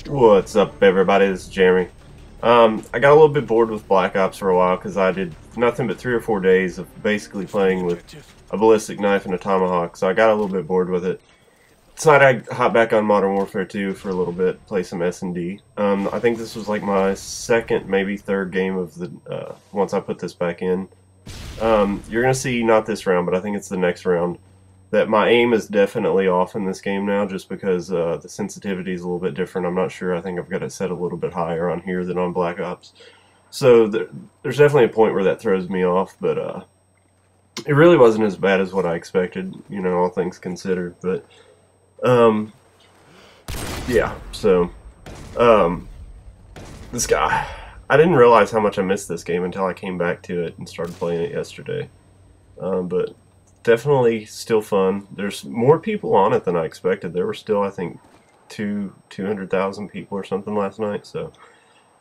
What's up, everybody? This is Jeremy. I got a little bit bored with Black Ops for a while because I did nothing but 3 or 4 days of basically playing with a ballistic knife and a tomahawk, so I got a little bit bored with it. Decided I'd hop back on Modern Warfare 2 for a little bit, play some S&D. I think this was like my second, maybe third game of the once I put this back in. You're gonna see, not this round, but I think it's the next round, that my aim is definitely off in this game now, just because the sensitivity is a little bit different. I'm not sure. I think I've got it set a little bit higher on here than on Black Ops. So there's definitely a point where that throws me off, but it really wasn't as bad as what I expected, you know, all things considered. But yeah, so this guy, I didn't realize how much I missed this game until I came back to it and started playing it yesterday. But definitely still fun. There's more people on it than I expected. There were still, I think, 200,000 people or something last night, so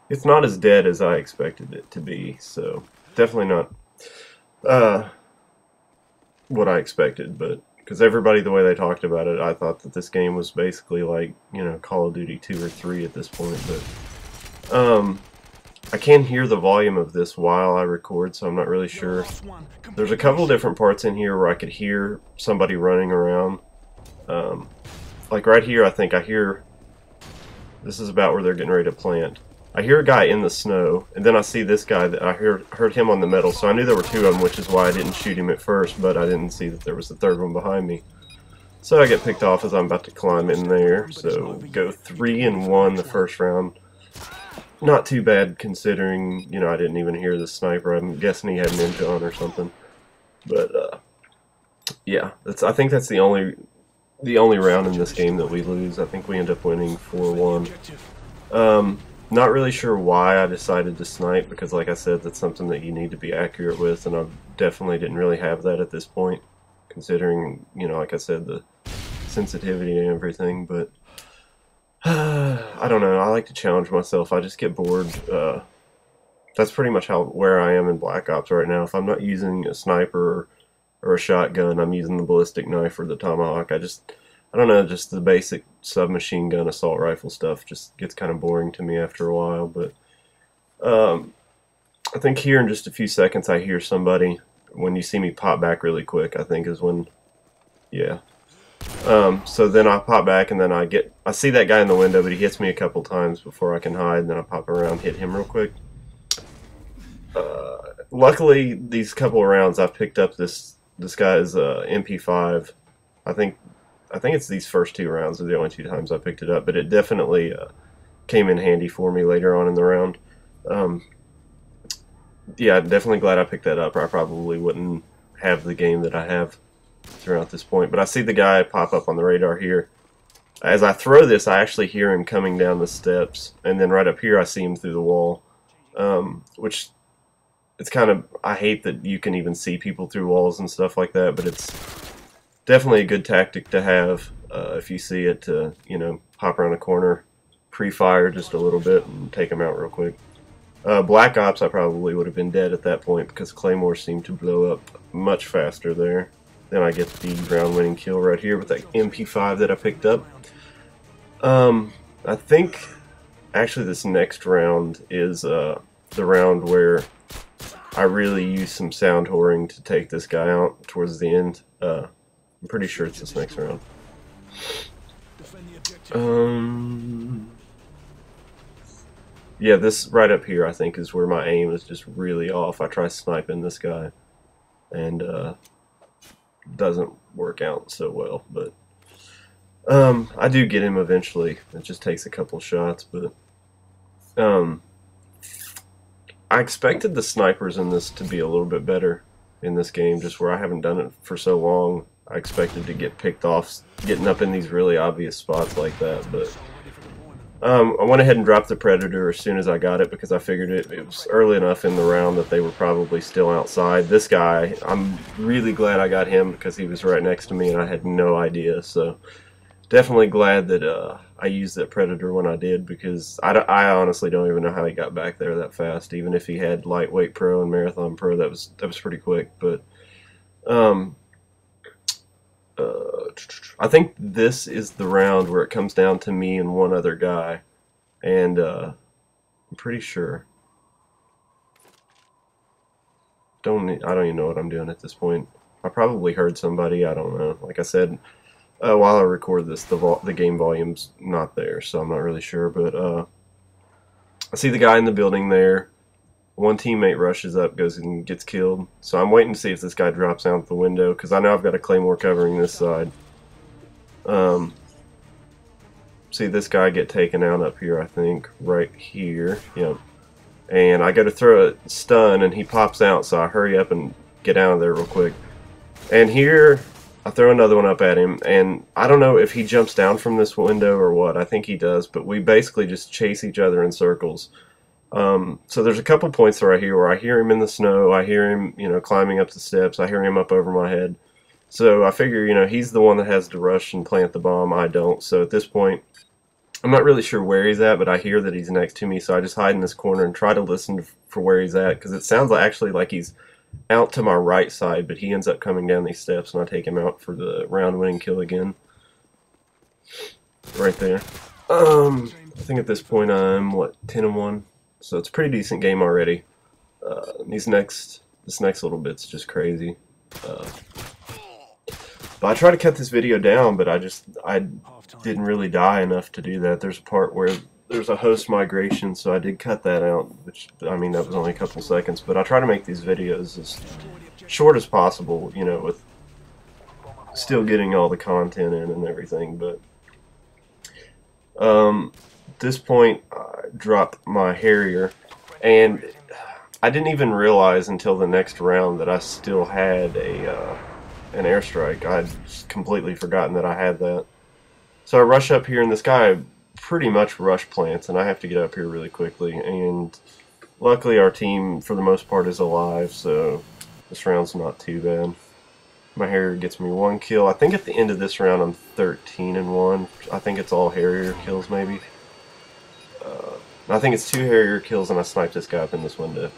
it's not as dead as I expected it to be. So definitely not what I expected, but because everybody, the way they talked about it, I thought that this game was basically like, you know, Call of Duty 2 or 3 at this point. But I can hear the volume of this while I record, so I'm not really sure. There's a couple different parts in here where I could hear somebody running around. Like right here, I think I hear, this is about where they're getting ready to plant. I hear a guy in the snow, and then I see this guy, that I heard him on the metal, so I knew there were 2 of them, which is why I didn't shoot him at first, but I didn't see that there was a third one behind me. So I get picked off as I'm about to climb in there, so go 3-1 the first round. Not too bad considering, you know, I didn't even hear the sniper. I'm guessing he had ninja on or something. But yeah, I think that's the only round in this game that we lose. I think we end up winning 4-1. Not really sure why I decided to snipe, because like I said, that's something that you need to be accurate with, and I definitely didn't really have that at this point, considering, you know, like I said, the sensitivity and everything. But I don't know. I like to challenge myself. I just get bored. That's pretty much where I am in Black Ops right now. If I'm not using a sniper or a shotgun, I'm using the ballistic knife or the tomahawk. I don't know, just the basic submachine gun assault rifle stuff just gets kind of boring to me after a while. But I think here in just a few seconds I hear somebody. When you see me pop back really quick, I think is when, yeah. So then I pop back, and then I see that guy in the window, but he hits me a couple times before I can hide, and then I pop around, hit him real quick. Luckily, these couple of rounds I've picked up this guy's MP5. I think it's these first 2 rounds are the only 2 times I picked it up, but it definitely came in handy for me later on in the round. Yeah, I'm definitely glad I picked that up, or I probably wouldn't have the game that I have throughout this point. But I see the guy pop up on the radar here. As I throw this, I actually hear him coming down the steps, and then right up here I see him through the wall, which it's kind of, I hate that you can even see people through walls and stuff like that, but it's definitely a good tactic to have if you see it, to, you know, hop around a corner, pre-fire just a little bit and take them out real quick. Black Ops, I probably would have been dead at that point, because claymores seem to blow up much faster there. Then I get the round-winning kill right here with that MP5 that I picked up. I think, actually, this next round is the round where I really use some sound whoring to take this guy out towards the end. I'm pretty sure it's this next round. Yeah, this right up here, I think, is where my aim is just really off. I try sniping this guy, and doesn't work out so well, but I do get him eventually. It just takes a couple shots. But I expected the snipers in this to be a little bit better in this game, just where I haven't done it for so long. I expected to get picked off getting up in these really obvious spots like that, but I went ahead and dropped the Predator as soon as I got it, because I figured it was early enough in the round that they were probably still outside. This guy, I'm really glad I got him, because he was right next to me and I had no idea. So definitely glad that I used that Predator when I did, because I honestly don't even know how he got back there that fast. Even if he had Lightweight Pro and Marathon Pro, that was pretty quick. But I think this is the round where it comes down to me and one other guy, and I'm pretty sure. I don't even know what I'm doing at this point. I probably heard somebody. I don't know. Like I said, while I record this, the game volume's not there, so I'm not really sure. But I see the guy in the building there. One teammate rushes up, goes and gets killed. So I'm waiting to see if this guy drops out the window, because I know I've got a claymore covering this side. See this guy get taken out up here, I think, right here. Yep. And I go to throw a stun, and he pops out, so I hurry up and get out of there real quick. And here, I throw another one up at him, and I don't know if he jumps down from this window or what. I think he does, but we basically just chase each other in circles. So there's a couple points right here where I hear him in the snow, I hear him, climbing up the steps, I hear him up over my head. So I figure, he's the one that has to rush and plant the bomb, I don't. So at this point, I'm not really sure where he's at, but I hear that he's next to me, so I just hide in this corner and try to listen for where he's at, because it sounds actually like he's out to my right side, but he ends up coming down these steps, and I take him out for the round-winning kill again. Right there. I think at this point I'm, 10-1? So it's a pretty decent game already. This next little bit's just crazy. But I try to cut this video down, but I didn't really die enough to do that. There's a part where there's a host migration, so I did cut that out, which, I mean, that was only a couple seconds. But I try to make these videos as short as possible, with still getting all the content in and everything. But at this point, I dropped my Harrier, and I didn't even realize until the next round that I still had an airstrike. I'd completely forgotten that I had that. So I rush up here, and this guy pretty much rush plants, and I have to get up here really quickly. And luckily our team, for the most part, is alive, so this round's not too bad. My Harrier gets me one kill. I think at the end of this round I'm 13-1. I think it's all Harrier kills, maybe. I think it's 2 Harrier kills, and I sniped this guy up in this window.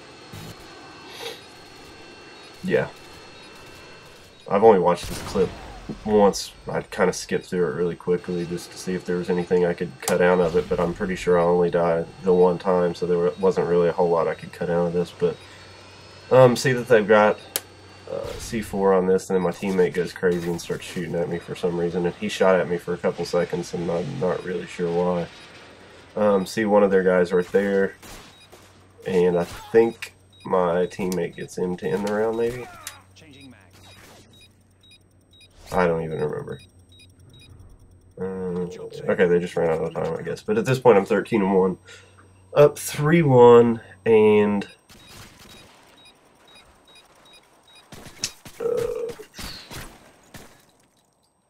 Yeah. I've only watched this clip once. I kind of skipped through it really quickly just to see if there was anything I could cut out of it, but I'm pretty sure I only died the one time, so there wasn't really a whole lot I could cut out of this. But see that they've got C4 on this, and then my teammate goes crazy and starts shooting at me for some reason, and he shot at me for a couple seconds, and I'm not really sure why. See one of their guys right there, and I think my teammate gets him to end the round, maybe? I don't even remember. Okay, they just ran out of time, I guess. But at this point, I'm 13-1. Up 3-1, and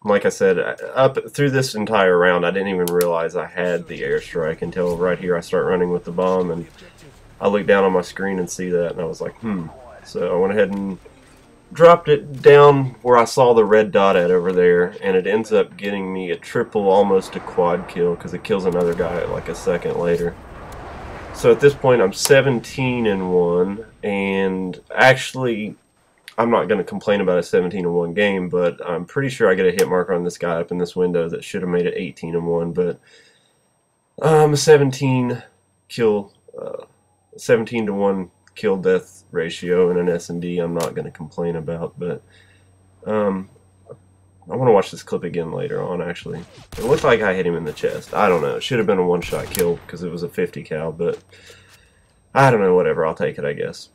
like I said, up through this entire round, I didn't even realize I had the airstrike until right here I start running with the bomb, and I look down on my screen and see that, and I was like, So I went ahead and dropped it down where I saw the red dot at over there, and it ends up getting me a triple, almost a quad kill, because it kills another guy like a second later. So at this point I'm 17-1, and actually I'm not going to complain about a 17-1 game, but I'm pretty sure I get a hit marker on this guy up in this window that should have made it 18-1, but a 17 kill, 17-1 kill death ratio in an S&D I'm not going to complain about. But I want to watch this clip again later on. Actually, it looked like I hit him in the chest. I don't know, it should have been a one-shot kill because it was a 50 cal, but I don't know, whatever, I'll take it, I guess.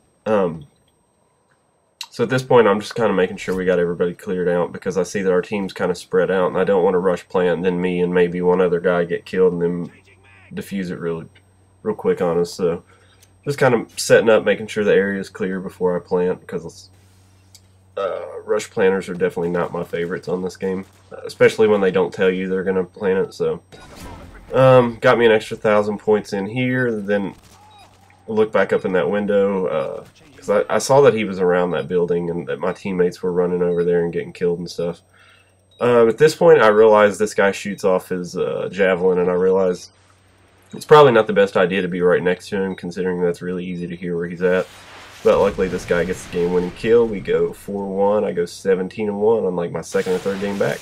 So at this point I'm just kind of making sure we got everybody cleared out, because I see that our team's kind of spread out, and I don't want to rush plant and then me and maybe one other guy get killed and then defuse it real quick on us. So just kind of setting up, making sure the area is clear before I plant, because rush planters are definitely not my favorites on this game, especially when they don't tell you they're going to plant it. So got me an extra 1,000 points in here. Then look back up in that window, because I saw that he was around that building and that my teammates were running over there and getting killed and stuff. At this point I realized this guy shoots off his javelin, and I realized it's probably not the best idea to be right next to him, considering that's really easy to hear where he's at. But luckily, this guy gets the game-winning kill. We go 4-1. I go 17-1 on like my second or third game back.